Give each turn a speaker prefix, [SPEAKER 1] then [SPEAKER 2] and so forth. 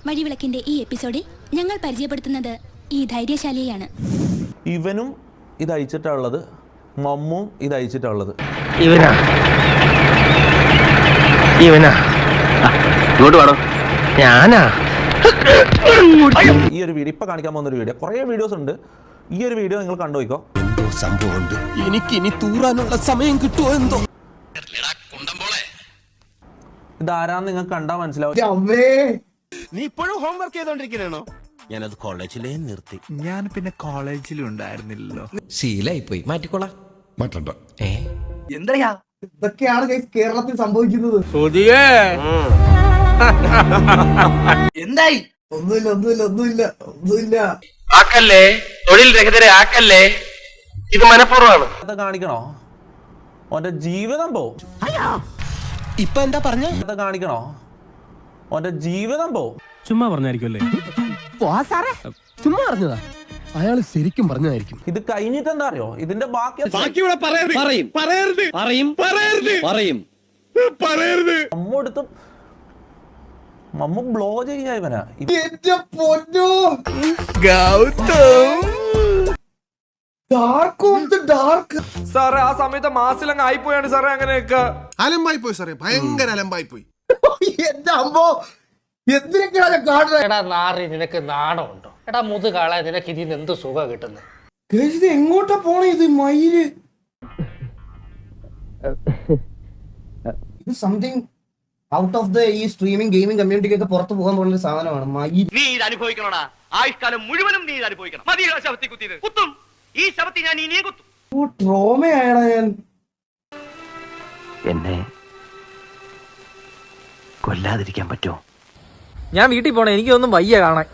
[SPEAKER 1] വഴിവിളക്കിന്റെ ഈ എപ്പിസോഡിൽ ഞങ്ങൾ പരിചയപ്പെടുത്തുന്നത് ഈ ധൈര്യശാലിയെയാണ്.
[SPEAKER 2] ഇവനും ഇത് അയച്ചിട്ടുള്ളത്, മമ്മും ഇത് അയച്ചിട്ടുള്ളത്.
[SPEAKER 3] ഇവനാ ഇങ്ങോട്ട് വേണോ? ഞാനാ
[SPEAKER 2] ഈ ഒരു വീഡിയോ ഇപ്പൊ കാണിക്കാൻ പോകുന്ന ഒരു വീഡിയോ, കുറേ വീഡിയോസ് ഉണ്ട്. ഈ ഒരു വീഡിയോ നിങ്ങൾ കണ്ടുപോയിക്കോ.
[SPEAKER 4] എന്തോ സംഭവമുണ്ട്, എനിക്കിനി തൂറാനുള്ള സമയം കിട്ടുമോ എന്തോ.
[SPEAKER 2] ഇതാരാന്ന് നിങ്ങൾക്ക് കണ്ടാൽ മനസ്സിലാവും.
[SPEAKER 4] നീ ഇപ്പോഴും ഹോംവർക്ക് ചെയ്തോണ്ടിരിക്കണോ? ഞാനത് കോളേജിലേ നിർത്തി.
[SPEAKER 5] ഞാൻ പിന്നെ കോളേജിലും ഉണ്ടായിരുന്നില്ലല്ലോ.
[SPEAKER 4] ശീലായി പോയി, മാറ്റിക്കോളാം. മാറ്റണ്ട.
[SPEAKER 5] എന്താ
[SPEAKER 6] ഇതൊക്കെയാണ് കേരളത്തിൽ സംഭവിക്കുന്നത്.
[SPEAKER 5] എന്തായി?
[SPEAKER 6] ഒന്നുമില്ല.
[SPEAKER 3] ആക്കല്ലേ, തൊഴിൽ രഹിതരെ ആക്കല്ലേ. ഇത് മനഃപൂർവ്വമാണ്.
[SPEAKER 2] അത് കാണിക്കണോ? ഓന്റെ ജീവിതം പോവും.
[SPEAKER 4] ഇപ്പൊ എന്താ പറഞ്ഞ?
[SPEAKER 2] അത് കാണിക്കണോ? ഓന്റെ ജീവിതം പോവും.
[SPEAKER 7] ചുമ്മാ പറഞ്ഞായിരിക്കുമല്ലേ?
[SPEAKER 4] ചുമ്മാ പറഞ്ഞതാ, അയാള് ശരിക്കും പറഞ്ഞതായിരിക്കും.
[SPEAKER 2] ഇത് കഴിഞ്ഞിട്ട് എന്താ അറിയോ, ഇതിന്റെ ബാക്കി മമ്മു എടുത്ത് മമ്മു ബ്ലോ ചെയ്യാ ഇവനാ.
[SPEAKER 6] എന്റെ പൊന്നോ, ഡാർക്ക്
[SPEAKER 5] സാറേ, ആ സമയത്ത് മാസിലങ്ങ് ആയിപ്പോയാണ് സാറേ. അങ്ങനെയൊക്കെ
[SPEAKER 8] അലമ്പായി പോയി സാറേ, ഭയങ്കര അലമ്പായി പോയി.
[SPEAKER 6] എന്റെ അമ്മോ, എന്തിനൊക്കെയാണ് കാണുന്നത്?
[SPEAKER 9] എടാ നാറി, നിനക്ക് നാണമുണ്ടോ? എടാ മുതുകാളെ, നിനക്ക് ഇതിന് എന്ത് സുഖം കിട്ടുന്നത്?
[SPEAKER 6] ഇത് എങ്ങോട്ടാ പോണേ? ഇത് മയില്, ഇത് സംതിങ് ഔട്ട് ഓഫ് ദ ഈ സ്ട്രീമിംഗ് ഗെയിമിംഗ് കമ്മ്യൂണിറ്റിക്കൊക്കെ പുറത്തു പോകാൻ പോകുന്ന ഒരു സാധനമാണ് മയിൽ.
[SPEAKER 3] നീ ഇത് അനുഭവിക്കണോടാ, ആയുഷ്കാലം മുഴുവനും നീ ഇത് അനുഭവിക്കണം. മതി ശവത്തി കുത്തിയത്. കുത്തും, ഈ ശവത്തി ഞാൻ ഇനിയും കുത്തും.
[SPEAKER 6] ട്രോമയാണ് ഞാൻ.
[SPEAKER 3] എന്നെ കൊല്ലാതിരിക്കാൻ പറ്റുമോ?
[SPEAKER 9] ഞാൻ വീട്ടിൽ പോണേ, എനിക്കൊന്നും വയ്യ കാണാൻ.